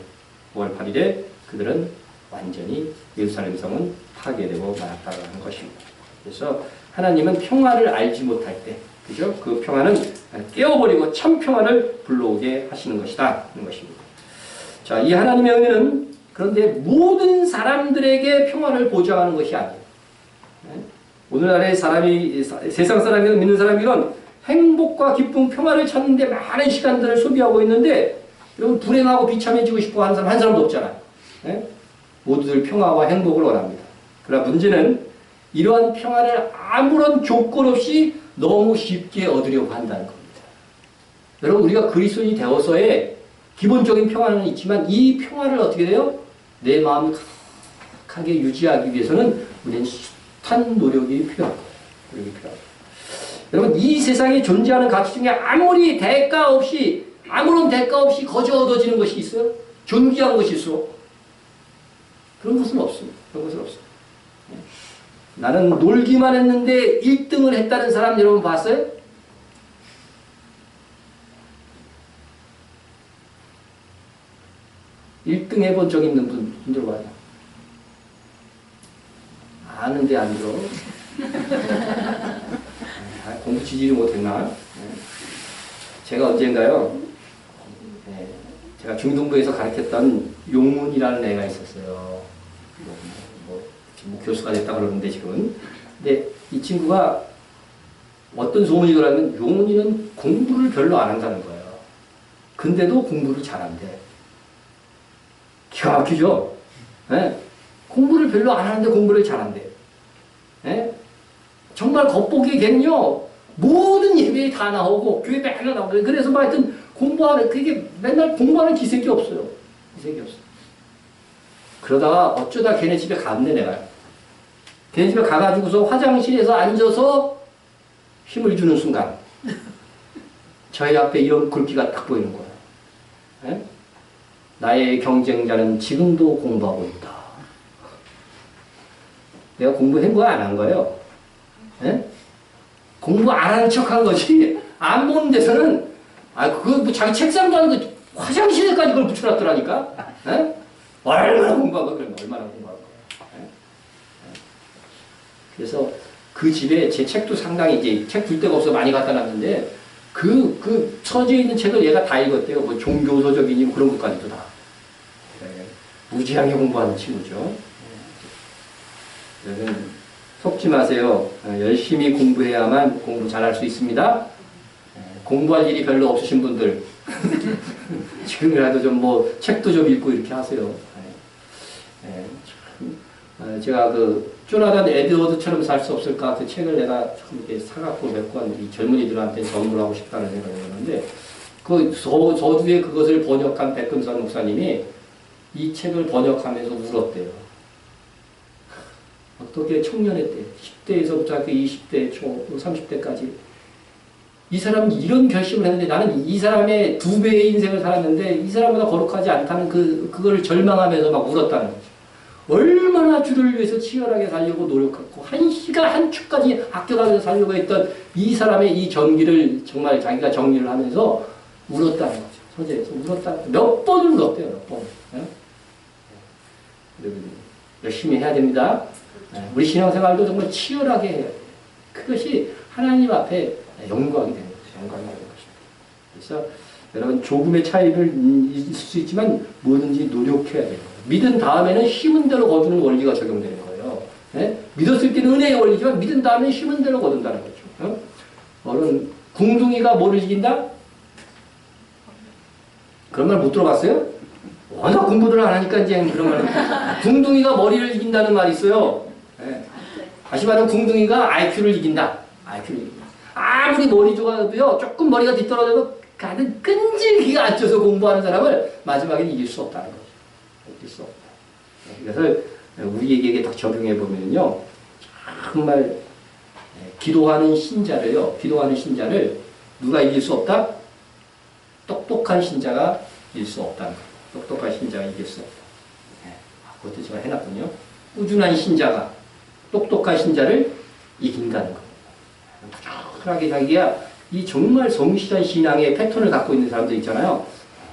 5월 8일에 그들은 완전히 예루살렘 성은 파괴되고 말았다고 하는 것입니다. 그래서 하나님은 평화를 알지 못할 때, 그죠? 그 평화는 깨워버리고 참 평화를 불러오게 하시는 것이다. 하는 것입니다. 자, 이 하나님의 은혜는 그런데 모든 사람들에게 평화를 보장하는 것이 아니에요. 오늘날의 사람이, 세상 사람이든 믿는 사람이건 행복과 기쁨, 평화를 찾는데 많은 시간들을 소비하고 있는데, 여러분, 불행하고 비참해지고 싶어 하는 사람 한 사람도 없잖아요. 모두들 평화와 행복을 원합니다. 그러나 문제는 이러한 평화를 아무런 조건 없이 너무 쉽게 얻으려고 한다는 겁니다. 여러분, 우리가 그리스도인이 되어서의 기본적인 평화는 있지만 이 평화를 어떻게 돼요? 내 마음을 강하게 유지하기 위해서는 우리는 숱한 노력이 필요한 거예요. 노력이 필요한 거예요. 여러분, 이 세상에 존재하는 가치 중에 아무런 대가 없이 거저 얻어지는 것이 있어요? 존귀한 것이 있어? 그런 것은 없습니다. 그런 것은 없습니다. 나는 놀기만 했는데 1등을 했다는 사람 여러분 봤어요? (1등) 해본 적 있는 분들 봐요. 아는데 안 들어. 공부 지지를 못했나? 제가 언젠가요, 제가 중등부에서 가르쳤던 용문이라는 애가 있었어요. 지금 교수가 됐다 그러는데 지금은. 근데 이 친구가 어떤 소문이 돌았냐면 용문이는 공부를 별로 안 한다는 거예요. 근데도 공부를 잘한대. 기가 막히죠? 공부를 별로 안 하는데 공부를 잘한대. 정말 겉보기에 걔는요, 모든 예배에 다 나오고 교회 맨날 나오고, 그래서 뭐 하여튼 공부하는, 그게 맨날 공부하는 기색이 없어요. 기색이 없어요. 그러다가 어쩌다 걔네 집에 갔네, 내가. 걔네 집에 가가지고서 화장실에서 앉아서 힘을 주는 순간, 저희 앞에 이런 글귀가 딱 보이는 거예요. 예? 나의 경쟁자는 지금도 공부하고 있다. 내가 공부한 거야, 안 한 거예요? 예? 공부 안 하는 척 한 거지. 안 보는 데서는, 그거 뭐 자기 책상도 아니고 화장실에까지 그걸 붙여놨더라니까? 예? 얼마나 공부한 거야, 그러면 얼마나 공부한 거야. 예? 그래서 그 집에 제 책도 상당히 이제 책 둘 데가 없어 많이 갖다 놨는데 그 처지에 있는 책을 얘가 다 읽었대요. 뭐 종교서적이니 그런 것까지도 다. 예. 무지하게 공부하는 친구죠. 여러분 속지 마세요. 열심히 공부해야만 공부 잘할 수 있습니다. 공부할 일이 별로 없으신 분들 지금이라도 좀 뭐 책도 좀 읽고 이렇게 하세요. 제가 그 조나단 에드워드처럼 살 수 없을까 그 책을 내가 참 이렇게 사갖고 몇 권 이 젊은이들한테 선물하고 싶다는 생각이 드는데 그 저주에 그것을 번역한 백금산 목사님이 이 책을 번역하면서 울었대요. 어떻게 청년의 때 10대에서부터 20대 초 30대까지 이 사람이 이런 결심을 했는데 나는 이 사람의 2배의 인생을 살았는데 이 사람보다 거룩하지 않다는 그거를 절망하면서 막 울었다는 거죠. 얼마나 주를 위해서 치열하게 살려고 노력했고 한 시간 한 축까지 아껴가면서 살려고 했던 이 사람의 이 전기를 정말 자기가 정리를 하면서 울었다는 거죠. 서재에서 몇 번을 울었대요. 몇 번. 여러분 열심히 해야 됩니다. 우리 신앙생활도 정말 치열하게 해야 돼요. 그것이 하나님 앞에 영광이 되는 거죠. 영광이 되는 것입니다. 그래서 여러분 조금의 차이를 있을 수 있지만 뭐든지 노력해야 돼요. 믿은 다음에는 힘은 대로 거두는 원리가 적용되는 거예요. 네? 믿었을 때는 은혜의 원리지만 믿은 다음에는 힘은 대로 거둔다는 거죠. 어른 궁둥이가 뭐를 이긴다? 그런 말 못 들어봤어요? 워낙 공부를 안 하니까 이제 그런 말. 궁둥이가 머리를 이긴다는 말이 있어요. 네. 다시 말하면 궁둥이가 IQ를 이긴다. IQ를 이긴다. 아무리 머리 좋아도요, 조금 머리가 뒤떨어져도 가는 끈질기가 앉혀서 공부하는 사람을 마지막에는 이길 수 없다는 거죠. 이길 수 없다. 그래서 우리에게 딱 적용해 보면요, 정말 기도하는 신자를 누가 이길 수 없다? 똑똑한 신자가 이길 수 없다는 거예요. 똑똑한 신자가 이길 수 없다. 그것도 제가 해놨군요. 꾸준한 신자가 똑똑한 신자를 이긴다는 겁니다. 꾸준하게 자기가 이 정말 성실한 신앙의 패턴을 갖고 있는 사람들 있잖아요.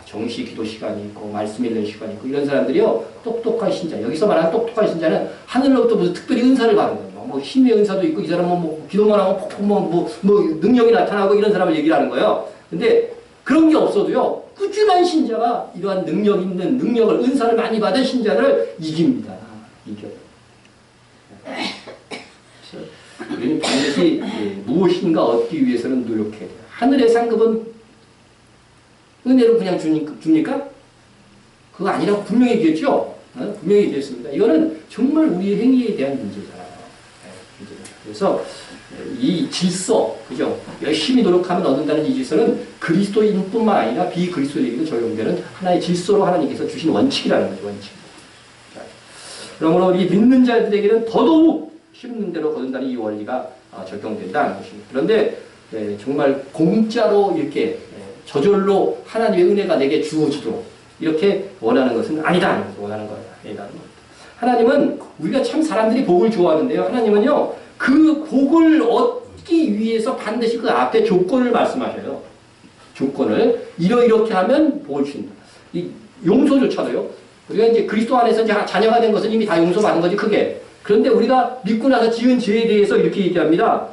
정시 기도 시간이 있고 말씀 읽는 시간이 있고 이런 사람들이요. 똑똑한 신자. 여기서 말하는 똑똑한 신자는 하늘로부터 무슨 특별히 은사를 받는 거예요. 뭐 힘의 은사도 있고 이 사람은 뭐 기도만 하면 폭풍 뭐 능력이 나타나고 이런 사람을 얘기를 하는 거예요. 근데 그런 게 없어도요. 꾸준한 신자가 이러한 능력 있는 능력을 은사를 많이 받은 신자를 이깁니다. 이겨요. 우리는 반드시 무엇인가 얻기 위해서는 노력해야 돼요. 하늘의 상급은 은혜로 그냥 줍니까? 그거 아니라고 분명히 얘기했죠? 분명히 얘기했습니다. 이거는 정말 우리의 행위에 대한 문제잖아요. 그래서 이 질서, 그죠? 열심히 노력하면 얻는다는 이 질서는 그리스도인뿐만 아니라 비그리스도인에게도 적용되는 하나의 질서로 하나님께서 주신 원칙이라는 거죠. 원칙. 그러므로 우리 믿는 자들에게는 더더욱 힘든 대로 거둔다는 이 원리가 적용된다는 것입니다. 그런데 정말 공짜로 이렇게 저절로 하나님의 은혜가 내게 주어지도록 이렇게 원하는 것은 아니다. 원하는 거야. 아니다는 겁니다. 하나님은 우리가 참 사람들이 복을 좋아하는데요. 하나님은요. 그 복을 얻기 위해서 반드시 그 앞에 조건을 말씀하셔요. 조건을 이렇게 하면 복을 주신다. 이 용서조차도요. 우리가 이제 그리스도 안에서 이제 자녀가 된 것은 이미 다 용서받은 거지 크게. 그런데 우리가 믿고 나서 지은 죄에 대해서 이렇게 얘기합니다.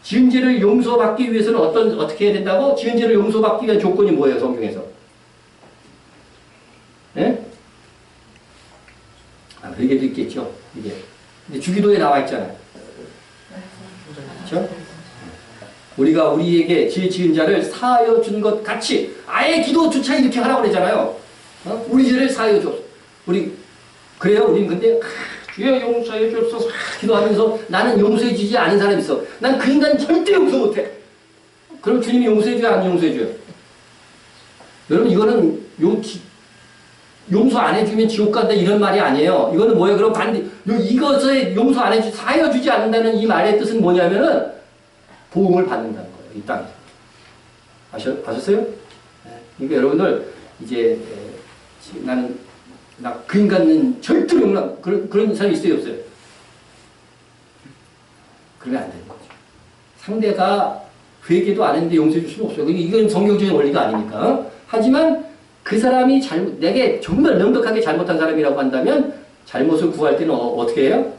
지은 죄를 용서받기 위해서는 어떻게 해야 된다고? 지은 죄를 용서받기 위한 조건이 뭐예요, 성경에서? 예? 그게도 있겠죠, 이게. 근데 주기도에 나와 있잖아요. 그렇죠? 우리가 우리에게 죄 지은 자를 사하여 준 것 같이 아예 기도조차 이렇게 하라고 그러잖아요. 우리 죄를 사하여 줘. 그래요? 우린 근데 주여 용서해 주옵소서 기도하면서 나는 용서해 주지 않은 사람이 있어. 난 그 인간 절대 용서 못해. 그럼 주님이 용서해 줘요? 안 용서해 줘요? 여러분 이거는 용서 안 해주면 지옥 간다 이런 말이 아니에요. 이거는 뭐예요? 그럼 이것을 용서 안 해주, 사하여 주지 않는다는 이 말의 뜻은 뭐냐면은 보응을 받는다는 거예요. 이 땅에서. 아셨어요? 그러니까 여러분들 이제 나는 그 인간은 절대로 용납 그런 사람이 있어요, 없어요? 그러면 안 되는 거죠. 상대가 회개도 안 했는데 용서해 줄 수는 없어요. 이건 성경적인 원리가 아니니까. 하지만 그 사람이 내게 정말 명백하게 잘못한 사람이라고 한다면 잘못을 구할 때는 어떻게 해요?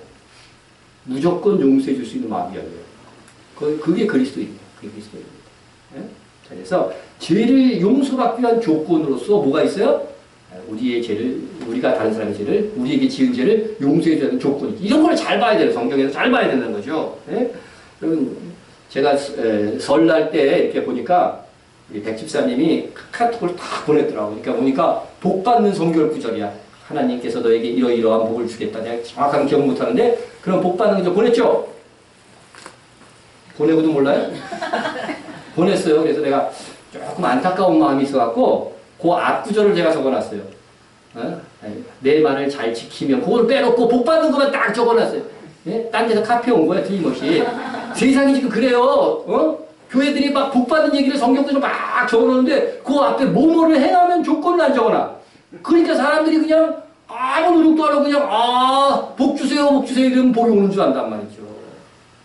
무조건 용서해 줄 수 있는 마음이어야 돼요. 그게 그리스도입니다. 그게 그리스도입니다. 예? 그래서 죄를 용서받기 위한 조건으로서 뭐가 있어요? 우리의 죄를, 우리가 다른 사람의 죄를, 우리에게 지은 죄를 용서해 주는 조건이 이런 걸 잘 봐야 돼요. 성경에서 잘 봐야 된다는 거죠. 예? 여러분, 제가 설날 때 이렇게 보니까 백집사님이 카톡을 딱 보냈더라고요. 그러니까 보니까 복 받는 성결 구절이야. 하나님께서 너에게 이러이러한 복을 주겠다. 내가 정확한 기억 못하는데 그런 복 받는 구절 보냈죠? 보내고도 몰라요? 보냈어요. 그래서 내가 조금 안타까운 마음이 있어갖고 그 앞구절을 제가 적어놨어요. 내 말을 잘 지키면 그걸 빼놓고 복 받는 것만 딱 적어놨어요. 예? 딴 데서 카페 온 거야, 틀림없이. 세상이 지금 그래요. 교회들이 막 복 받는 얘기를 성경대로 막 적어놓는데 그 앞에 뭐뭐를 행하면 조건을 안 적어놔. 그러니까 사람들이 그냥 아무 노력도 안 하고 그냥 복 주세요, 복 주세요 이러면 복이 오는 줄 안단 말이죠.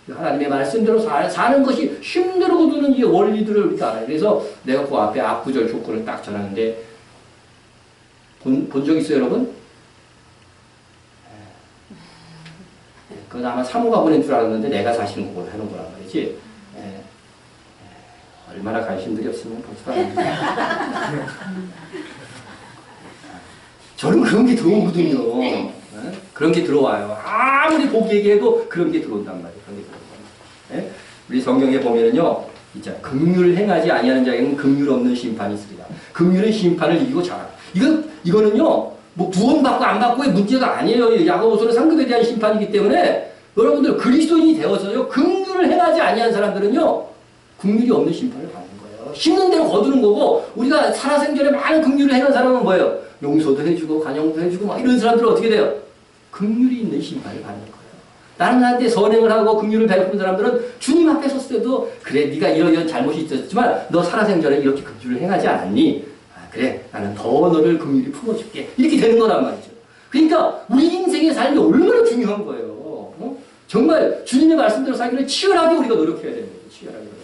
하나님의 말씀대로 사는 것이 힘들고 두는 이 원리들을 우리가 알아요. 그래서 내가 그 앞에 앞구절 조건을 딱 전하는데 본 적 있어요, 여러분? 그건 아마 사모가 보낸 줄 알았는데 내가 사실은 그걸 하는 거란 말이지. 얼마나 관심들이 없으면 벌써 저는 그런 게 들어오거든요. 그런 게 들어와요. 아무리 복 얘기해도 그런 게 들어온단 말이에요. 그런 게 들어온단 말이에요. 우리 성경에 보면은요, 진짜 긍휼을 행하지 아니하는 자에게는 긍휼 없는 심판이 있습니다. 긍휼은 심판을 이기고 자라. 이거는요, 뭐 구원받고 안 받고의 문제가 아니에요. 야고보서는 상급에 대한 심판이기 때문에 여러분들 그리스도인이 되어서요, 긍휼을 행하지 아니한 사람들은요, 긍휼이 없는 심판을 받는 거예요. 심는 대로 거두는 거고, 우리가 살아생전에 많은 긍휼을 행한 사람은 뭐예요? 용서도 해주고 간영도 해주고 막 이런 사람들은 어떻게 돼요? 긍휼이 있는 심판을 받는 거예요. 다른 나한테 선행을 하고 긍휼을 베푸는 사람들은 주님 앞에 섰을 때도 그래 네가 이런 잘못이 있었지만 너 살아생전에 이렇게 긍휼을 행하지 않았니? 그래 나는 더 너를 긍휼히 품어줄게. 이렇게 되는 거란 말이죠. 그러니까 우리 인생의 삶이 얼마나 중요한 거예요. 정말 주님의 말씀대로 살기를 치열하게 우리가 노력해야 되는 거예요. 치열하게 노력해요.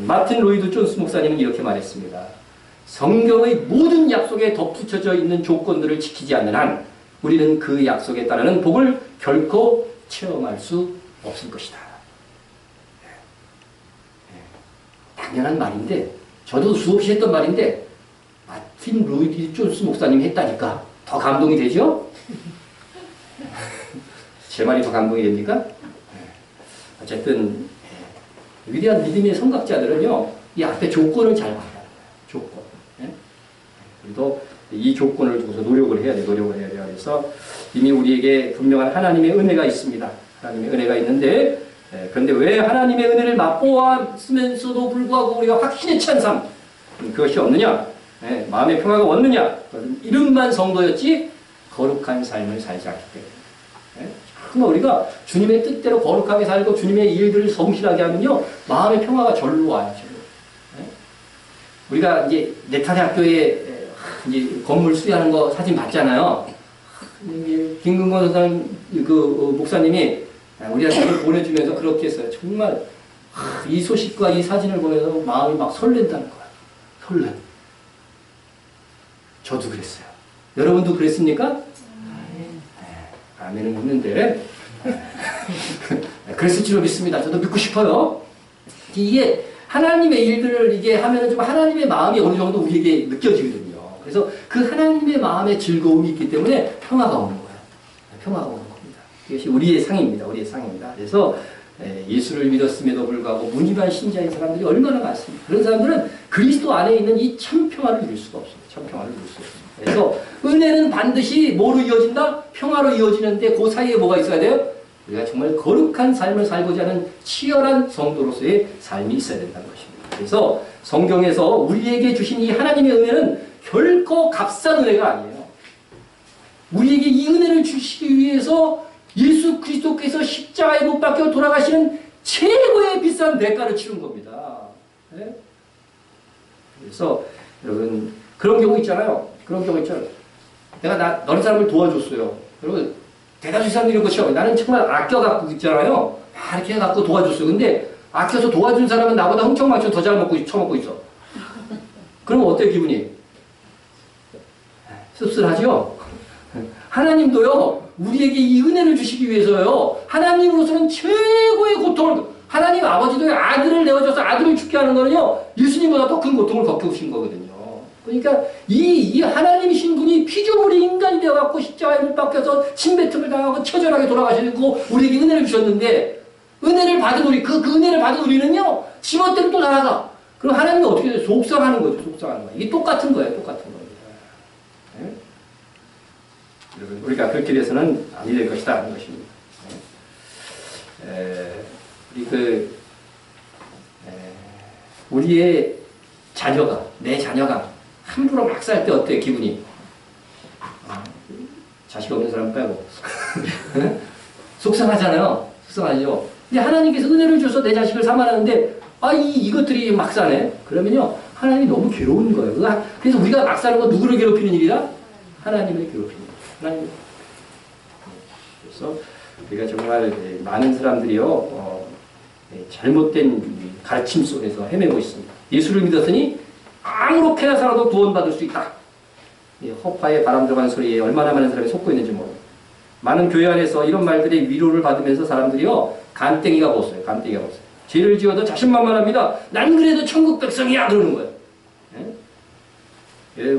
마틴 로이드 존스 목사님은 이렇게 말했습니다. 성경의 모든 약속에 덧붙여져 있는 조건들을 지키지 않는 한 우리는 그 약속에 따르는 복을 결코 체험할 수 없을 것이다. 당연한 말인데 저도 수없이 했던 말인데 마틴 로이드 존스 목사님이 했다니까 더 감동이 되죠? 제 말이 더 감동이 됩니까? 어쨌든 위대한 믿음의 선각자들은요 이 앞에 조건을 잘 봐요. 조건. 그래도 이 조건을 두고서 노력을 해야 돼. 그래서 이미 우리에게 분명한 하나님의 은혜가 있습니다. 하나님의 은혜가 있는데 그런데 왜 하나님의 은혜를 맛보았으면서도 불구하고 우리가 확신에 찬 삶 그것이 없느냐? 마음의 평화가 없느냐? 이름만 성도였지 거룩한 삶을 살지 않기 때문에. 정말 우리가 주님의 뜻대로 거룩하게 살고 주님의 일들을 성실하게 하면요 마음의 평화가 절로 와요. 우리가 이제 네타네 학교에 이제 건물 수리하는 거 사진 봤잖아요. 김근건 선생 그 목사님이 우리한테 그걸 보내주면서 그렇게 했어요. 정말 이 소식과 이 사진을 보면서 마음이 막 설렌다는 거야. 설렘. 저도 그랬어요. 여러분도 그랬습니까? 아멘은 없는데 그랬을 줄로 믿습니다. 저도 믿고 싶어요. 이게 하나님의 일들을 이게 하면은 좀 하나님의 마음이 어느 정도 우리에게 느껴지거든요. 그래서 그 하나님의 마음에 즐거움이 있기 때문에 평화가 오는 거예요. 평화가 오는 겁니다. 이것이 우리의 상입니다. 우리의 상입니다. 그래서 예수를 믿었음에도 불구하고 무늬반 신자인 사람들이 얼마나 많습니다. 그런 사람들은 그리스도 안에 있는 이 참 평화를 누릴 수가 없어요. 참 평화를 누릴 수가 없습니다. 그래서 은혜는 반드시 뭐로 이어진다? 평화로 이어지는데 그 사이에 뭐가 있어야 돼요? 우리가 정말 거룩한 삶을 살고자 하는 치열한 성도로서의 삶이 있어야 된다는 것입니다. 그래서 성경에서 우리에게 주신 이 하나님의 은혜는 결코 값싼 은혜가 아니에요. 우리에게 이 은혜를 주시기 위해서 예수 그리스도께서 십자가에 못 박혀 돌아가시는 최고의 비싼 대가를 치른 겁니다. 예? 그래서 여러분 그런 경우 있잖아요. 그런 경우 있잖아요. 내가 너는 사람을 도와줬어요. 여러분 대다수 사람들이 그렇죠. 나는 정말 아껴갖고 있잖아요. 막 이렇게 해갖고 도와줬어요. 근데 아껴서 도와준 사람은 나보다 흥청망청 더 잘 먹고 처먹고 있어. 그럼 어때 기분이? 씁쓸하죠? 하나님도요, 우리에게 이 은혜를 주시기 위해서요, 하나님으로서는 최고의 고통을, 하나님 아버지도 아들을 내어줘서 아들을 죽게 하는 거는요, 예수님보다 더 큰 고통을 겪으신 거거든요. 그러니까 이 하나님이신 분이 피조물이 인간이 되어갖고 십자가에 못 박혀서 침뱉음을 당하고 처절하게 돌아가시고 우리에게 은혜를 주셨는데, 은혜를 받은 우리, 그 은혜를 받은 우리는요, 지멋대로 또 살아가. 그럼 하나님은 어떻게 돼요? 속상하는 거죠, 속상하는 거. 이게 똑같은 거예요, 똑같은 겁니다. 네? 여러분, 우리가 그렇게 돼서는 아니 될 것이다 하는 것입니다. 우리의 자녀가, 내 자녀가 함부로 막 살 때 어때 기분이? 자식 없는 사람 빼고 속상하잖아요. 속상하죠. 근데 하나님께서 은혜를 줘서 내 자식을 사만하는데 이것들이 막 사네. 그러면요 하나님이 너무 괴로운 거예요. 그래서 우리가 막 사는 건 누구를 괴롭히는 일이다? 하나님을 괴롭히는 일. 하나님. 그래서 우리가 정말 많은 사람들이요 잘못된 가르침 속에서 헤매고 있습니다. 예수를 믿었으니 아무렇게나 살아도 구원받을 수 있다. 허파에 바람 들어가는 소리에 얼마나 많은 사람이 속고 있는지 모르고 많은 교회 안에서 이런 말들의 위로를 받으면서 사람들이요 간땡이가 벗어요. 간땡이가 벗어요. 죄를 지어도 자신만만합니다. 난 그래도 천국 백성이야 그러는 거예요.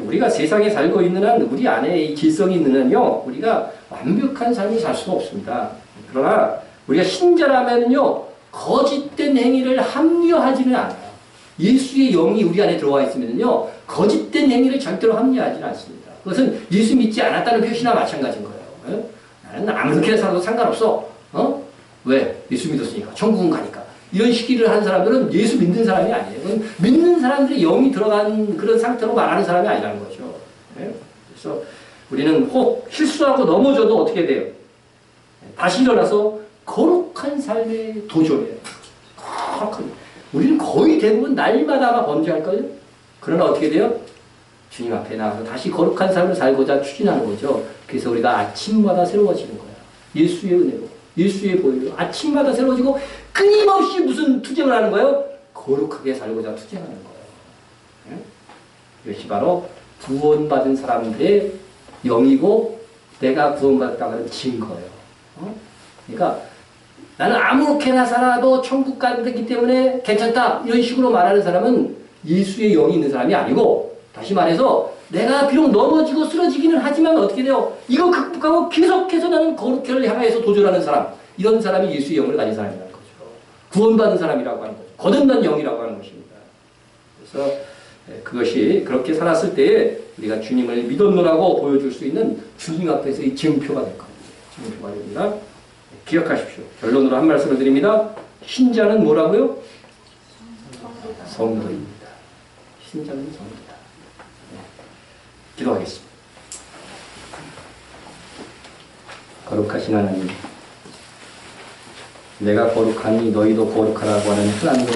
우리가 세상에 살고 있는 한 우리 안에 이 질성이 있는 한요 우리가 완벽한 삶을 살 수가 없습니다. 그러나 우리가 신자라면요 거짓된 행위를 합리화하지는 않아요. 예수의 영이 우리 안에 들어와 있으면요 거짓된 행위를 절대로 합리화하지는 않습니다. 그것은 예수 믿지 않았다는 표시나 마찬가지인 거예요. 나는 아무렇게나 살아도 상관없어. 왜? 예수 믿었으니까. 천국은 가니까. 이런 시기를 한 사람들은 예수 믿는 사람이 아니에요. 그건 믿는 사람들의 영이 들어간 그런 상태로 말하는 사람이 아니라는 거죠. 그래서 우리는 혹 실수하고 넘어져도 어떻게 돼요? 다시 일어나서 거룩한 삶에 도전해요. 거룩한. 우리는 거의 대부분 날마다 아마 범죄할 거예요. 그러나 어떻게 돼요? 주님 앞에 나와서 다시 거룩한 삶을 살고자 추진하는 거죠. 그래서 우리가 아침마다 새로워지는 거예요. 예수의 은혜로, 예수의 보혈로 아침마다 새로워지고 끊임없이 무슨 투쟁을 하는 거예요? 거룩하게 살고자 투쟁하는 거예요. 이것이 바로 구원받은 사람들의 영이고 내가 구원받았다고 하는 증거예요. 그러니까 나는 아무렇게나 살아도 천국 가기 때문에 괜찮다 이런 식으로 말하는 사람은 예수의 영이 있는 사람이 아니고 다시 말해서 내가 비록 넘어지고 쓰러지기는 하지만 어떻게 돼요? 이거 극복하고 계속해서 나는 거룩회를 향해서 도전하는 사람 이런 사람이 예수의 영을 가진 사람이라는 거죠. 구원받은 사람이라고 하는 거죠. 거듭난 영이라고 하는 것입니다. 그래서 그것이 그렇게 살았을 때에 우리가 주님을 믿었노라고 보여줄 수 있는 주님 앞에서 이 증표가 될 겁니다. 증표가 됩니다. 기억하십시오. 결론으로 한 말씀을 드립니다. 신자는 뭐라고요? 성도입니다. 신자는 성도다. 기도하겠습니다. 거룩하신 하나님, 내가 거룩하니 너희도 거룩하라고 하는 하나님의